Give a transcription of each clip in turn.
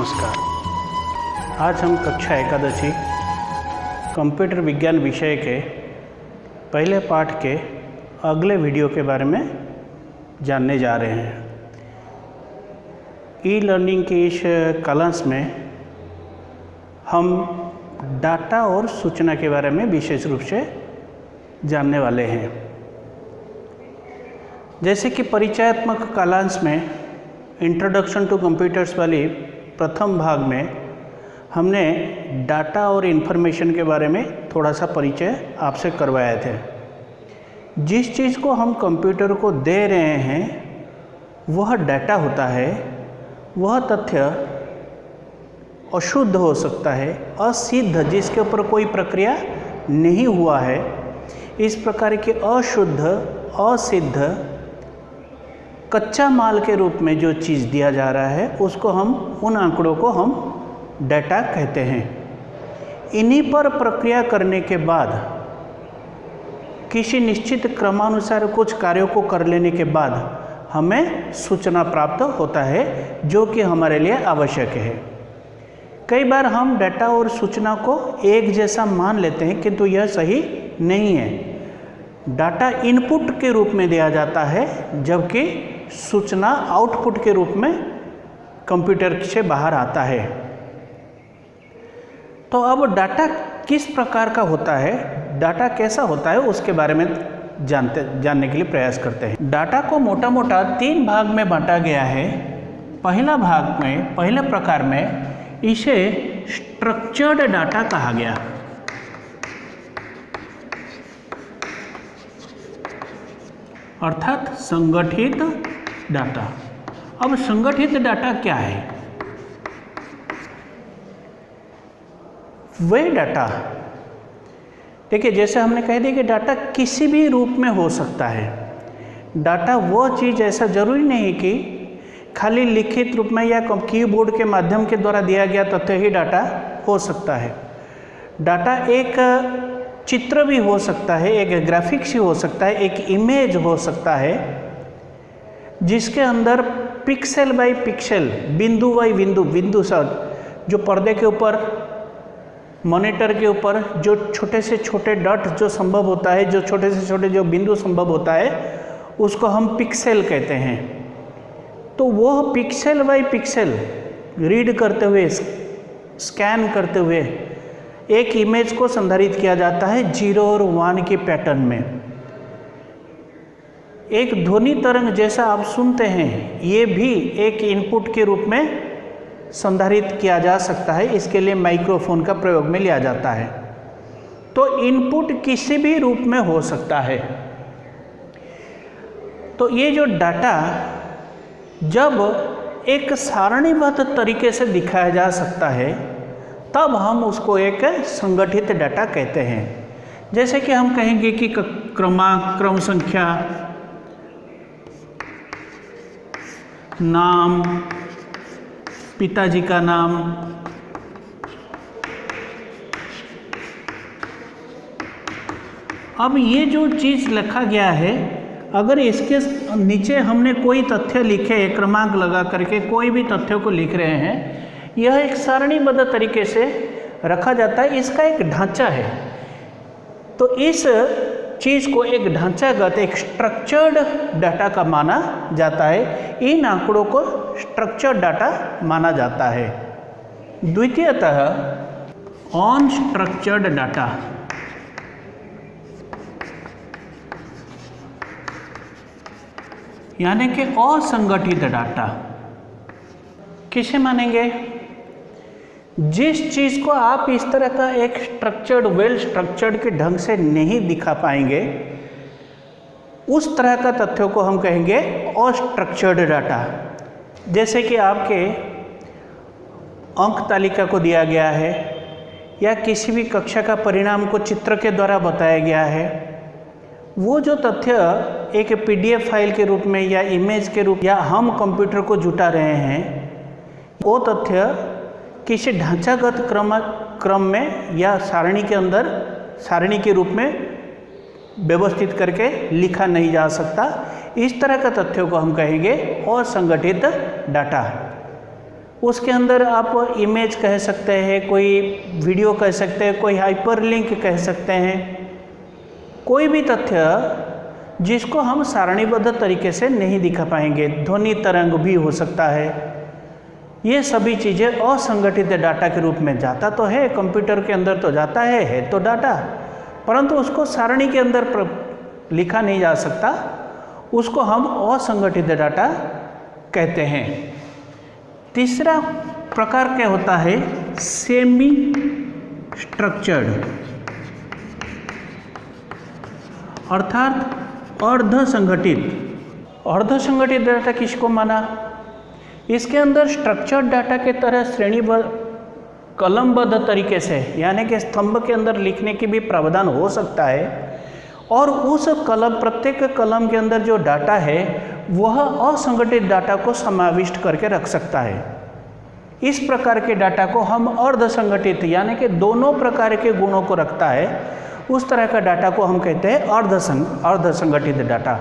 नमस्कार। आज हम कक्षा एकादशी कंप्यूटर विज्ञान विषय के पहले पाठ के अगले वीडियो के बारे में जानने जा रहे हैं। ई लर्निंग के इस क्लास में हम डाटा और सूचना के बारे में विशेष रूप से जानने वाले हैं। जैसे कि परिचयात्मक क्लास में इंट्रोडक्शन टू कंप्यूटर्स वाली प्रथम भाग में हमने डाटा और इन्फॉर्मेशन के बारे में थोड़ा सा परिचय आपसे करवाए थे। जिस चीज़ को हम कंप्यूटर को दे रहे हैं वह डाटा होता है। वह तथ्य अशुद्ध हो सकता है, असिद्ध जिसके ऊपर कोई प्रक्रिया नहीं हुआ है। इस प्रकार के अशुद्ध, असिद्ध, कच्चा माल के रूप में जो चीज़ दिया जा रहा है उसको हम, उन आंकड़ों को हम डाटा कहते हैं। इन्हीं पर प्रक्रिया करने के बाद किसी निश्चित क्रमानुसार कुछ कार्यों को कर लेने के बाद हमें सूचना प्राप्त होता है जो कि हमारे लिए आवश्यक है। कई बार हम डाटा और सूचना को एक जैसा मान लेते हैं किंतु यह सही नहीं है। डाटा इनपुट के रूप में दिया जाता है जबकि सूचना आउटपुट के रूप में कंप्यूटर से बाहर आता है। तो अब डाटा किस प्रकार का होता है, डाटा कैसा होता है, उसके बारे में जानने के लिए प्रयास करते हैं। डाटा को मोटा मोटा 3 भाग में बांटा गया है। पहला भाग में, पहले प्रकार में इसे स्ट्रक्चर्ड डाटा कहा गया। अर्थात संगठित डाटा। अब संगठित डाटा क्या है? वह डाटा, देखिए जैसे हमने कह दिया कि डाटा किसी भी रूप में हो सकता है। डाटा वो चीज़, ऐसा जरूरी नहीं कि खाली लिखित रूप में या कीबोर्ड के माध्यम के द्वारा दिया गया तथ्य ही डाटा हो सकता है। डाटा एक चित्र भी हो सकता है, एक ग्राफिक्स ही हो सकता है, एक इमेज हो सकता है जिसके अंदर पिक्सेल बाय पिक्सेल, बिंदु बाय बिंदु, बिंदु शब्द जो पर्दे के ऊपर, मॉनिटर के ऊपर जो छोटे से छोटे डॉट जो संभव होता है, जो छोटे से छोटे जो बिंदु संभव होता है उसको हम पिक्सेल कहते हैं। तो वह पिक्सेल बाय पिक्सेल रीड करते हुए, स्कैन करते हुए एक इमेज को संधारित किया जाता है 0 और 1 के पैटर्न में। एक ध्वनि तरंग जैसा आप सुनते हैं, ये भी एक इनपुट के रूप में संधारित किया जा सकता है। इसके लिए माइक्रोफोन का प्रयोग में लिया जाता है। तो इनपुट किसी भी रूप में हो सकता है। तो ये जो डाटा जब एक सारणीबद्ध तरीके से दिखाया जा सकता है तब हम उसको एक संगठित डाटा कहते हैं। जैसे कि हम कहेंगे कि क्रमांक, क्रम संख्या, नाम, पिताजी का नाम, अब ये जो चीज़ लिखा गया है, अगर इसके नीचे हमने कोई तथ्य लिखे, क्रमांक लगा करके कोई भी तथ्यों को लिख रहे हैं, यह एक सारणीबद्ध तरीके से रखा जाता है। इसका एक ढांचा है। तो इस चीज़ को एक ढांचागत, एक स्ट्रक्चर्ड डाटा का माना जाता है। इन आंकड़ों को स्ट्रक्चर्ड डाटा माना जाता है। द्वितीयतः अनस्ट्रक्चर्ड डाटा, यानी कि असंगठित डाटा किसे मानेंगे? जिस चीज़ को आप इस तरह का एक स्ट्रक्चर्ड, वेल स्ट्रक्चर्ड के ढंग से नहीं दिखा पाएंगे, उस तरह का तथ्यों को हम कहेंगे अनस्ट्रक्चर्ड डाटा। जैसे कि आपके अंक तालिका को दिया गया है या किसी भी कक्षा का परिणाम को चित्र के द्वारा बताया गया है, वो जो तथ्य एक PDF फाइल के रूप में या इमेज के रूप या हम कंप्यूटर को जुटा रहे हैं, वो तथ्य किसी ढांचागत क्रम में या सारणी के अंदर, सारणी के रूप में व्यवस्थित करके लिखा नहीं जा सकता। इस तरह का तथ्यों को हम कहेंगे असंगठित डाटा। उसके अंदर आप इमेज कह सकते हैं, कोई वीडियो कह सकते हैं, कोई हाइपरलिंक कह सकते हैं, कोई भी तथ्य जिसको हम सारणीबद्ध तरीके से नहीं दिखा पाएंगे। ध्वनि तरंग भी हो सकता है। ये सभी चीज़ें असंगठित डाटा के रूप में जाता तो है, कंप्यूटर के अंदर तो जाता है तो डाटा, परंतु उसको सारणी के अंदर लिखा नहीं जा सकता, उसको हम असंगठित डाटा कहते हैं। तीसरा प्रकार क्या होता है, सेमी स्ट्रक्चर्ड, अर्थात अर्ध संगठित। अर्ध संगठित डाटा किसको माना, इसके अंदर स्ट्रक्चर्ड डाटा के तरह श्रेणीबद्ध कलमबद्ध तरीके से, यानी कि स्तंभ के अंदर लिखने की भी प्रावधान हो सकता है, और उस कलम, प्रत्येक कलम के अंदर जो डाटा है वह असंगठित डाटा को समाविष्ट करके रख सकता है। इस प्रकार के डाटा को हम अर्ध संगठित, यानी कि दोनों प्रकार के गुणों को रखता है, उस तरह का डाटा को हम कहते हैं अर्ध संगठित डाटा।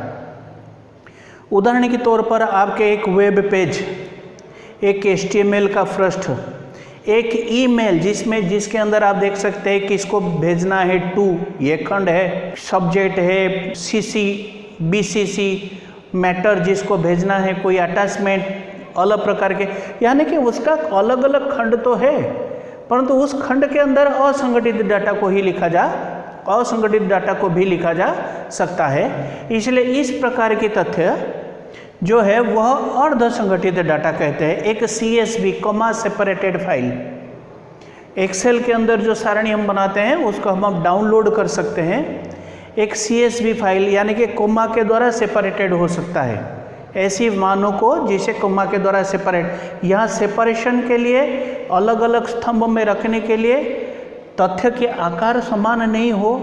उदाहरण के तौर पर आपके एक वेब पेज, एक HTML का पृष्ठ, एक ईमेल जिसके अंदर आप देख सकते हैं किसको भेजना है, टू, ये खंड है, सब्जेक्ट है, CC, BCC, मैटर जिसको भेजना है, कोई अटैचमेंट, अलग प्रकार के, यानी कि उसका अलग अलग खंड तो है, परंतु उस खंड के अंदर असंगठित डाटा को भी लिखा जा सकता है। इसलिए इस प्रकार के तथ्य जो है वह अर्ध संगठित डाटा कहते हैं। एक CSV, comma separated file, Excel के अंदर जो सारणी हम बनाते हैं उसको हम डाउनलोड कर सकते हैं। एक CSV फाइल, यानी कि कॉमा के द्वारा सेपरेटेड हो सकता है, ऐसी मानों को जिसे कॉमा के द्वारा सेपरेट, यहाँ सेपरेशन के लिए, अलग अलग स्तंभ में रखने के लिए तथ्य के आकार समान नहीं हो,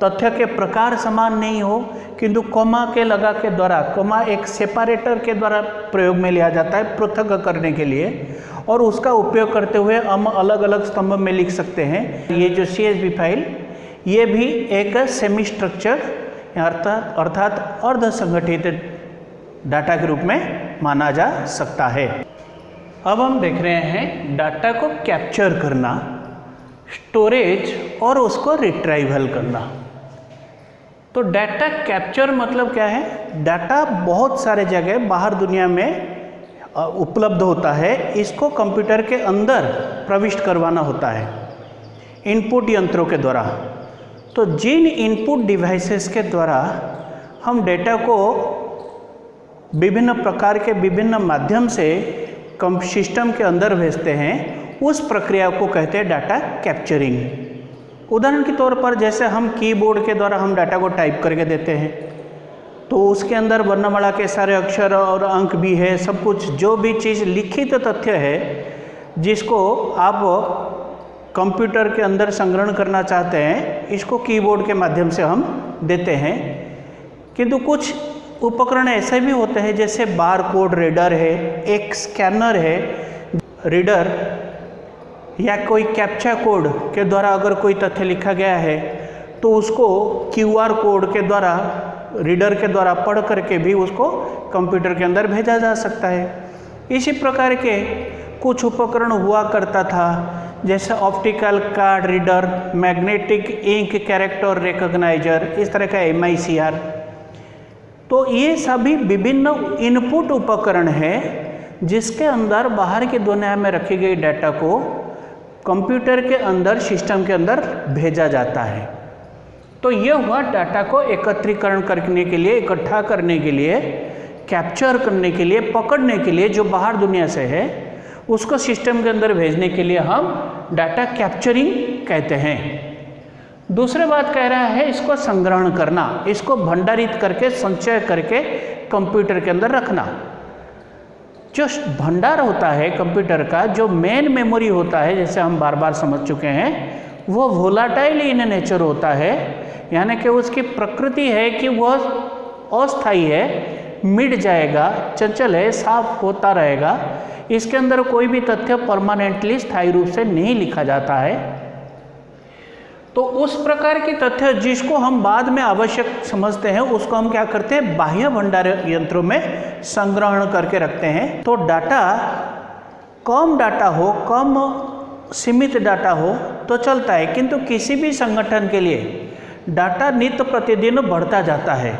तथ्य के प्रकार समान नहीं हो, किंतु कॉमा के लगा के द्वारा, कॉमा एक सेपरेटर के द्वारा प्रयोग में लिया जाता है पृथक करने के लिए, और उसका उपयोग करते हुए हम अलग अलग स्तंभ में लिख सकते हैं। ये जो CSV फाइल, ये भी एक सेमी स्ट्रक्चर अर्थात अर्ध संगठित डाटा के रूप में माना जा सकता है। अब हम देख रहे हैं डाटा को कैप्चर करना, स्टोरेज और उसको रिट्राइवल करना। तो डाटा कैप्चर मतलब क्या है, डाटा बहुत सारे जगह बाहर दुनिया में उपलब्ध होता है, इसको कंप्यूटर के अंदर प्रविष्ट करवाना होता है इनपुट यंत्रों के द्वारा। तो जिन इनपुट डिवाइसेस के द्वारा हम डेटा को विभिन्न प्रकार के विभिन्न माध्यम से सिस्टम के अंदर भेजते हैं, उस प्रक्रिया को कहते हैं डाटा कैप्चरिंग। उदाहरण के तौर पर जैसे हम कीबोर्ड के द्वारा हम डाटा को टाइप करके देते हैं, तो उसके अंदर वर्णमाला के सारे अक्षर और अंक भी है, सब कुछ, जो भी चीज़ लिखित तथ्य है जिसको आप कंप्यूटर के अंदर संग्रहण करना चाहते हैं, इसको कीबोर्ड के माध्यम से हम देते हैं। किंतु कुछ उपकरण ऐसे भी होते हैं जैसे बार कोड रीडर है, एक स्कैनर है, रीडर या कोई कैप्चा कोड के द्वारा अगर कोई तथ्य लिखा गया है तो उसको QR कोड के द्वारा, रीडर के द्वारा पढ़ करके भी उसको कंप्यूटर के अंदर भेजा जा सकता है। इसी प्रकार के कुछ उपकरण हुआ करता था जैसे optical card reader, magnetic ink character recogniser, इस तरह का MICR। तो ये सभी विभिन्न इनपुट उपकरण हैं जिसके अंदर बाहर की दुनिया में रखी गई डाटा को कंप्यूटर के अंदर, सिस्टम के अंदर भेजा जाता है। तो ये हुआ डाटा को एकत्रीकरण करने के लिए, इकट्ठा करने के लिए, कैप्चर करने के लिए, पकड़ने के लिए, जो बाहर दुनिया से है उसको सिस्टम के अंदर भेजने के लिए हम डाटा कैप्चरिंग कहते हैं। दूसरी बात कह रहा है इसको संग्रहण करना, इसको भंडारित करके, संचय करके कंप्यूटर के अंदर रखना। जो भंडार होता है कंप्यूटर का, जो मेन मेमोरी होता है, जैसे हम बार बार समझ चुके हैं, वो वोलाटाइल इन नेचर होता है, यानी कि उसकी प्रकृति है कि वह अस्थायी है, मिट जाएगा, चंचल है, साफ होता रहेगा। इसके अंदर कोई भी तथ्य परमानेंटली स्थायी रूप से नहीं लिखा जाता है। तो उस प्रकार के तथ्य जिसको हम बाद में आवश्यक समझते हैं, उसको हम क्या करते हैं, बाह्य भंडार यंत्रों में संग्रहण करके रखते हैं। तो डाटा कम डाटा हो, कम सीमित डाटा हो तो चलता है, किंतु किसी भी संगठन के लिए डाटा नित्य प्रतिदिन बढ़ता जाता है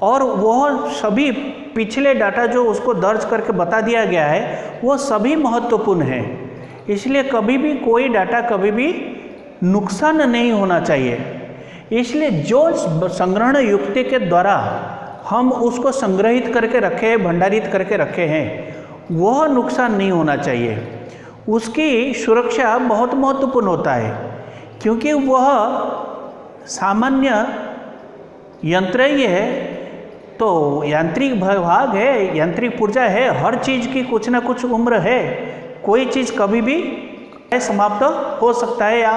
और वह सभी पिछले डाटा जो उसको दर्ज करके बता दिया गया है वो सभी महत्वपूर्ण है। इसलिए कभी भी कोई डाटा कभी भी नुकसान नहीं होना चाहिए। इसलिए जो संग्रहण युक्ति के द्वारा हम उसको संग्रहित करके रखे हैं, भंडारित करके रखे हैं, वह नुकसान नहीं होना चाहिए। उसकी सुरक्षा बहुत महत्वपूर्ण होता है, क्योंकि वह सामान्य यंत्र ही है, तो यांत्रिक भाग है, यांत्रिक पुर्जा है, हर चीज़ की कुछ ना कुछ उम्र है। कोई चीज़ कभी भी समाप्त हो सकता है या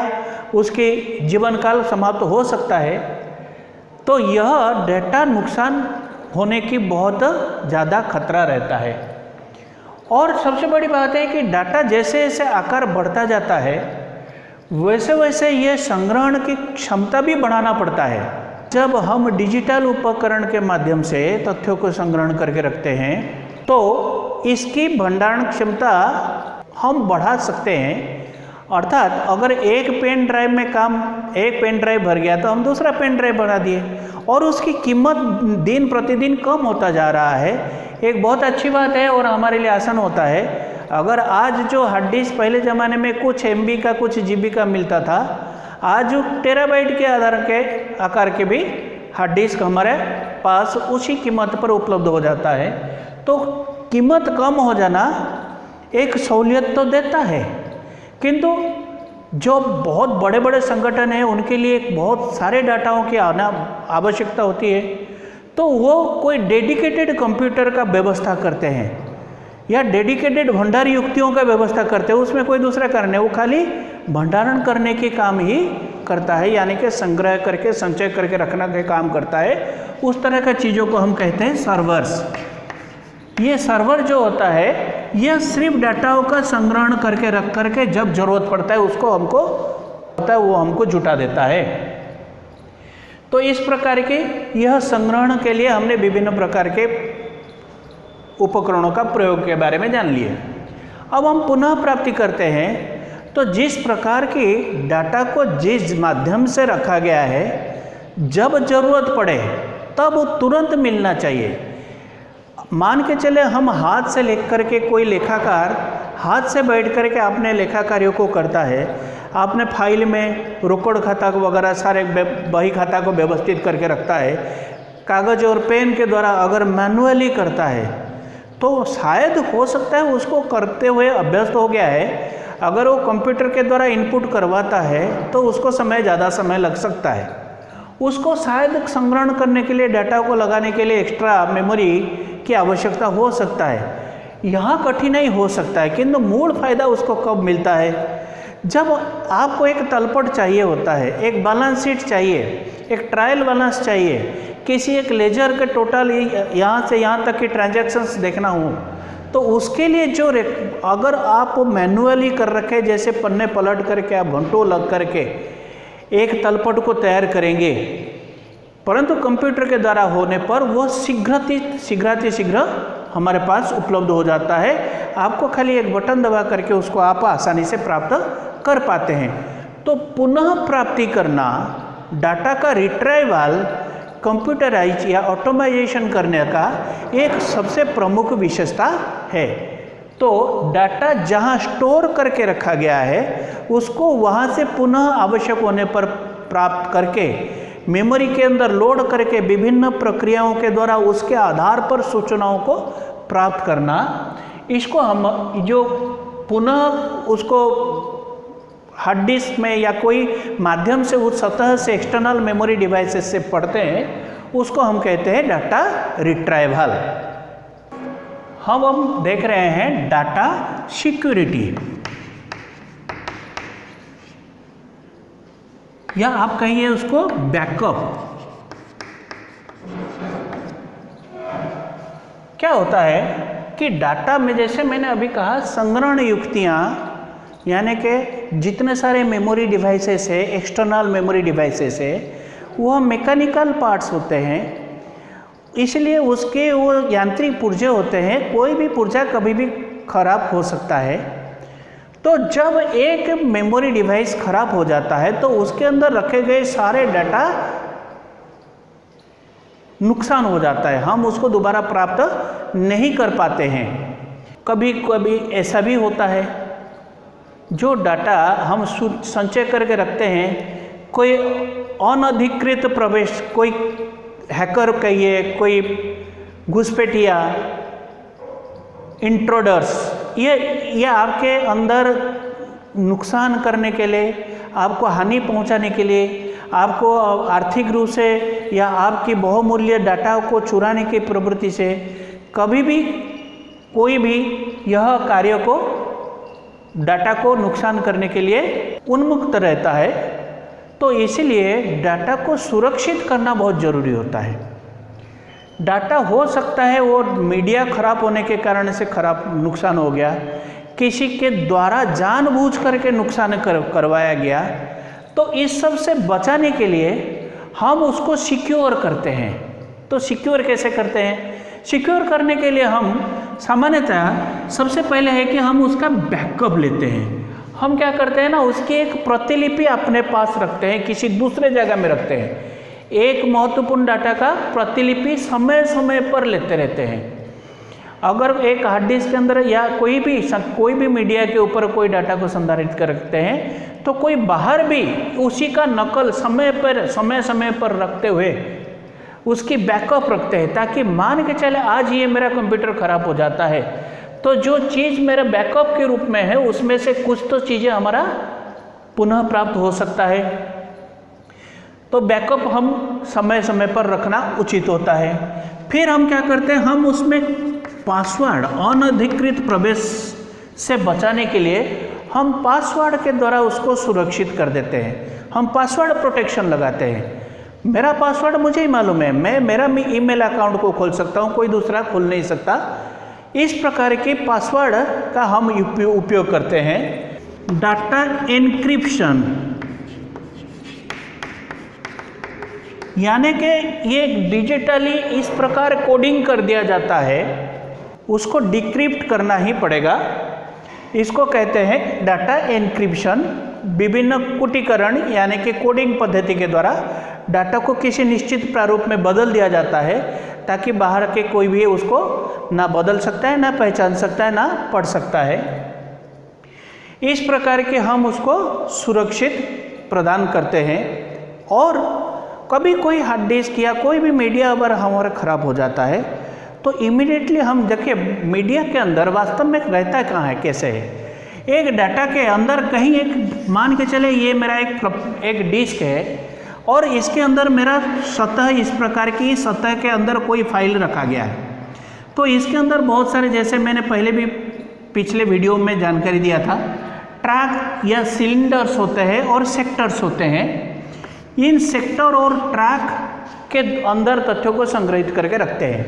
उसके जीवन काल समाप्त हो सकता है। तो यह डेटा नुकसान होने की बहुत ज़्यादा खतरा रहता है। और सबसे बड़ी बात है कि डाटा जैसे जैसे आकार बढ़ता जाता है वैसे वैसे यह संग्रहण की क्षमता भी बढ़ाना पड़ता है। जब हम डिजिटल उपकरण के माध्यम से तथ्यों को संग्रहण करके रखते हैं तो इसकी भंडारण क्षमता हम बढ़ा सकते हैं। अर्थात अगर एक पेन ड्राइव में एक पेन ड्राइव भर गया तो हम दूसरा पेन ड्राइव बढ़ा दिए और उसकी कीमत दिन प्रतिदिन कम होता जा रहा है। एक बहुत अच्छी बात है और हमारे लिए आसान होता है। अगर आज जो हार्ड डिस्क पहले ज़माने में कुछ MB का कुछ GB का मिलता था, आज टेराबाइट के आकार के भी हार्ड डिस्क हमारे पास उसी कीमत पर उपलब्ध हो जाता है। तो कीमत कम हो जाना एक सहूलियत तो देता है, किंतु जो बहुत बड़े बड़े संगठन हैं उनके लिए बहुत सारे डाटाओं की आवश्यकता होती है, तो वो कोई डेडिकेटेड कंप्यूटर का व्यवस्था करते हैं या डेडिकेटेड भंडार युक्तियों का व्यवस्था करते हैं। उसमें कोई दूसरा कारण नहीं, वो खाली भंडारण करने के काम ही करता है, यानी कि संग्रह करके संचय करके रखना का काम करता है। उस तरह का चीज़ों को हम कहते हैं सर्वर्स। ये सर्वर जो होता है यह सिर्फ डाटाओं का संग्रहण करके रख करके जब जरूरत पड़ता है उसको हमको होता है वो हमको जुटा देता है। तो इस प्रकार के यह संग्रहण के लिए हमने विभिन्न प्रकार के उपकरणों का प्रयोग के बारे में जान लिए। अब हम पुनः प्राप्ति करते हैं, तो जिस प्रकार की डाटा को जिस माध्यम से रखा गया है जब जरूरत पड़े तब तुरंत मिलना चाहिए। मान के चले हम हाथ से लिख करके, कोई लेखाकार हाथ से बैठ करके अपने लेखा कार्यों को करता है, आपने फाइल में रोकड़ खाता वगैरह सारे बही खाता को व्यवस्थित करके रखता है, कागज़ और पेन के द्वारा अगर मैनुअली करता है तो शायद हो सकता है उसको करते हुए अभ्यस्त हो गया है। अगर वो कंप्यूटर के द्वारा इनपुट करवाता है तो उसको ज़्यादा समय लग सकता है। उसको शायद संग्रहण करने के लिए, डाटा को लगाने के लिए एक्स्ट्रा मेमोरी की आवश्यकता हो सकता है। यहाँ कठिनाई हो सकता है, किंतु मूल फायदा उसको कब मिलता है? जब आपको एक तलपट चाहिए होता है, एक बैलेंस शीट चाहिए, एक ट्रायल बैलेंस चाहिए, किसी एक लेजर के टोटल यहाँ से यहाँ तक की ट्रांजैक्शंस देखना हो, तो उसके लिए जो अगर आप मैनुअली कर रखे, जैसे पन्ने पलट करके आप घंटों लग करके एक तलपट को तैयार करेंगे, परंतु कंप्यूटर के द्वारा होने पर वो शीघ्र हमारे पास उपलब्ध हो जाता है। आपको खाली एक बटन दबा करके उसको आप आसानी से प्राप्त कर पाते हैं। तो पुनः प्राप्ति करना, डाटा का रिट्राइवल, कंप्यूटराइज या ऑटोमाइजेशन करने का एक सबसे प्रमुख विशेषता है। तो डाटा जहां स्टोर करके रखा गया है उसको वहां से पुनः आवश्यक होने पर प्राप्त करके मेमोरी के अंदर लोड करके विभिन्न प्रक्रियाओं के द्वारा उसके आधार पर सूचनाओं को प्राप्त करना, इसको हम जो पुनः उसको हार्ड डिस्क में या कोई माध्यम से उस सतह से एक्सटर्नल मेमोरी डिवाइसेस से पढ़ते हैं, उसको हम कहते हैं डाटा रिट्राइवल। हम देख रहे हैं डाटा सिक्योरिटी, या आप कहिए उसको बैकअप। क्या होता है कि डाटा में, जैसे मैंने अभी कहा, संग्रहण युक्तियाँ, यानी कि जितने सारे मेमोरी डिवाइसेस है, एक्सटर्नल मेमोरी डिवाइसेस है, वह मैकेनिकल पार्ट्स होते हैं, इसलिए उसके वो यांत्रिक पुर्जे होते हैं। कोई भी पुर्जा कभी भी खराब हो सकता है। तो जब एक मेमोरी डिवाइस खराब हो जाता है तो उसके अंदर रखे गए सारे डाटा नुकसान हो जाता है, हम उसको दोबारा प्राप्त नहीं कर पाते हैं। कभी कभी ऐसा भी होता है जो डाटा हम संचय करके रखते हैं, कोई अनधिकृत प्रवेश, कोई हैकर कहिए, कोई घुसपैठिया, इंट्रूडर्स, ये आपके अंदर नुकसान करने के लिए, आपको हानि पहुंचाने के लिए, आपको आर्थिक रूप से या आपकी बहुमूल्य डाटा को चुराने की प्रवृत्ति से कभी भी कोई भी यह कार्य को, डाटा को नुकसान करने के लिए उन्मुक्त रहता है। तो इसीलिए डाटा को सुरक्षित करना बहुत ज़रूरी होता है। डाटा हो सकता है वो मीडिया खराब होने के कारण से नुकसान हो गया, किसी के द्वारा जानबूझ करके नुकसान करवाया गया, तो इस सब से बचाने के लिए हम उसको सिक्योर करते हैं। तो सिक्योर कैसे करते हैं? सिक्योर करने के लिए हम सामान्यतः सबसे पहले है कि हम उसका बैकअप लेते हैं। हम क्या करते हैं ना, उसकी एक प्रतिलिपि अपने पास रखते हैं, किसी दूसरे जगह में रखते हैं। एक महत्वपूर्ण डाटा का प्रतिलिपि समय समय पर लेते रहते हैं। अगर एक हार्ड डिस्क के अंदर या कोई भी मीडिया के ऊपर कोई डाटा को संधारित कर रखते हैं, तो कोई बाहर भी उसी का नकल समय समय पर रखते हुए उसकी बैकअप रखते हैं, ताकि मान के चले आज ये मेरा कंप्यूटर खराब हो जाता है तो जो चीज़ मेरा बैकअप के रूप में है उसमें से कुछ तो चीज़ें हमारा पुनः प्राप्त हो सकता है। तो बैकअप हम समय समय पर रखना उचित होता है। फिर हम क्या करते हैं, हम उसमें पासवर्ड, अनधिकृत प्रवेश से बचाने के लिए हम पासवर्ड के द्वारा उसको सुरक्षित कर देते हैं। हम पासवर्ड प्रोटेक्शन लगाते हैं। मेरा पासवर्ड मुझे ही मालूम है, मैं मेरा ईमेल अकाउंट को खोल सकता हूँ, कोई दूसरा खोल नहीं सकता। इस प्रकार के पासवर्ड का हम उपयोग करते हैं। डाटा एन्क्रिप्शन, यानी कि ये डिजिटली इस प्रकार कोडिंग कर दिया जाता है, उसको डिक्रिप्ट करना ही पड़ेगा। इसको कहते हैं डाटा एन्क्रिप्शन। विभिन्न कूटीकरण यानी कि कोडिंग पद्धति के द्वारा डाटा को किसी निश्चित प्रारूप में बदल दिया जाता है, ताकि बाहर के कोई भी उसको ना बदल सकता है, ना पहचान सकता है, ना पढ़ सकता है। इस प्रकार के हम उसको सुरक्षित प्रदान करते हैं। और कभी कोई हार्ड डिस्क या कोई भी मीडिया अगर हमारा ख़राब हो जाता है तो इमीडिएटली हम देखिए मीडिया के अंदर वास्तव में रहता कहाँ है, कैसे है। एक डाटा के अंदर कहीं एक, मान के चले ये मेरा एक डिस्क है और इसके अंदर मेरा सतह, इस प्रकार की सतह के अंदर कोई फाइल रखा गया है। तो इसके अंदर बहुत सारे, जैसे मैंने पहले भी पिछले वीडियो में जानकारी दिया था, ट्रैक या सिलेंडर्स होते हैं और सेक्टर्स होते हैं। इन सेक्टर और ट्रैक के अंदर तथ्यों को संग्रहित करके रखते हैं,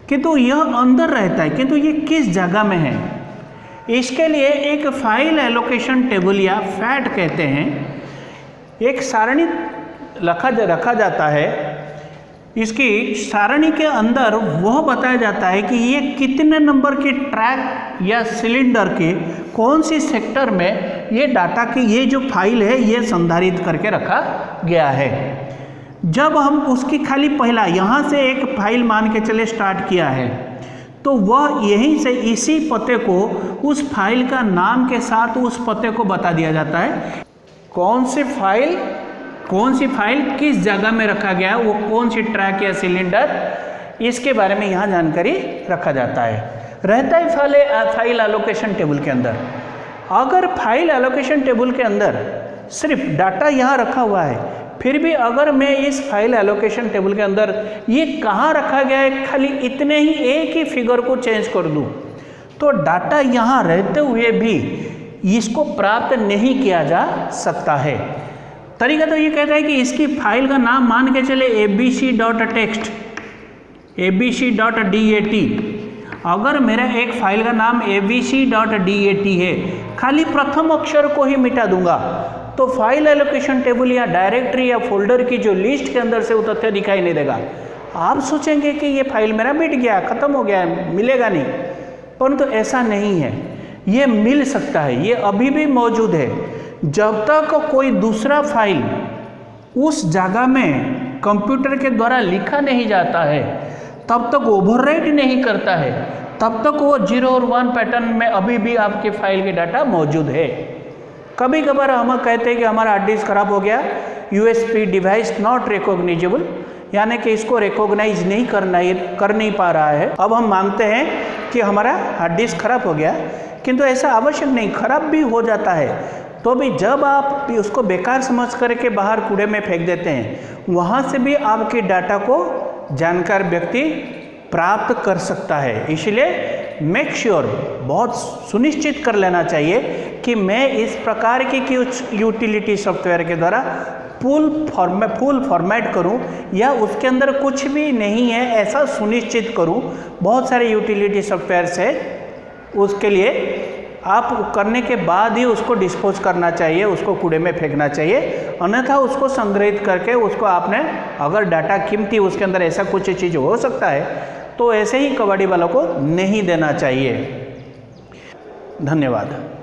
किंतु यह अंदर रहता है, किंतु ये किस जगह में है, इसके लिए एक फाइल एलोकेशन टेबल या फैट कहते हैं, एक सारणी रखा जाता है। इसकी सारणी के अंदर वह बताया जाता है कि ये कितने नंबर के ट्रैक या सिलेंडर के कौन सी सेक्टर में ये डाटा की ये जो फाइल है ये संधारित करके रखा गया है। जब हम उसकी खाली पहला यहाँ से एक फाइल मान के चले स्टार्ट किया है, तो वह यहीं से इसी पते को, उस फाइल का नाम के साथ उस पते को बता दिया जाता है। कौन सी फाइल किस जगह में रखा गया है, वो कौन सी ट्रैक या सिलेंडर, इसके बारे में यहाँ जानकारी रखा जाता है। रहता है फाइल एलोकेशन टेबल के अंदर। अगर फाइल एलोकेशन टेबल के अंदर सिर्फ डाटा यहाँ रखा हुआ है, फिर भी अगर मैं इस फाइल एलोकेशन टेबल के अंदर ये कहाँ रखा गया है खाली इतने ही एक ही फिगर को चेंज कर दूँ, तो डाटा यहाँ रहते हुए भी इसको प्राप्त नहीं किया जा सकता है। तरीका तो ये कहता है कि इसकी फाइल का नाम मान के चले abc.txt, abc.dat। अगर मेरा एक फाइल का नाम abc.dat है, खाली प्रथम अक्षर को ही मिटा दूंगा तो फाइल एलोकेशन टेबल या डायरेक्टरी या फोल्डर की जो लिस्ट के अंदर से वो तथ्य दिखाई नहीं देगा। आप सोचेंगे कि ये फाइल मेरा मिट गया, खत्म हो गया है, मिलेगा नहीं। परंतु ऐसा नहीं है, ये मिल सकता है, ये अभी भी मौजूद है। जब तक कोई दूसरा फाइल उस जगह में कंप्यूटर के द्वारा लिखा नहीं जाता है, तब तक ओवरराइट नहीं करता है, तब तक वो 0 और 1 पैटर्न में अभी भी आपके फाइल के डाटा मौजूद है। कभी कभार हम कहते हैं कि हमारा हार्ड डिस्क खराब हो गया, USB डिवाइस नॉट रिकॉग्नाइजेबल, यानी कि इसको रिकॉग्नाइज नहीं कर नहीं पा रहा है। अब हम मानते हैं कि हमारा हार्ड डिस्क खराब हो गया, किंतु ऐसा आवश्यक नहीं, खराब भी हो जाता है तो भी जब आप उसको बेकार समझ करके बाहर कूड़े में फेंक देते हैं, वहाँ से भी आपके डाटा को जानकार व्यक्ति प्राप्त कर सकता है। इसलिए मेक श्योर, बहुत सुनिश्चित कर लेना चाहिए कि मैं इस प्रकार की कुछ यूटिलिटी सॉफ्टवेयर के द्वारा फुल फॉर्मेट करूं या उसके अंदर कुछ भी नहीं है ऐसा सुनिश्चित करूं। बहुत सारे यूटिलिटी सॉफ्टवेयर्स है, उसके लिए आप करने के बाद ही उसको डिस्पोज करना चाहिए, उसको कूड़े में फेंकना चाहिए, अन्यथा उसको संग्रहित करके उसको आपने, अगर डाटा कीमती उसके अंदर ऐसा कुछ चीज़ हो सकता है तो ऐसे ही कबाड़ी वालों को नहीं देना चाहिए। धन्यवाद।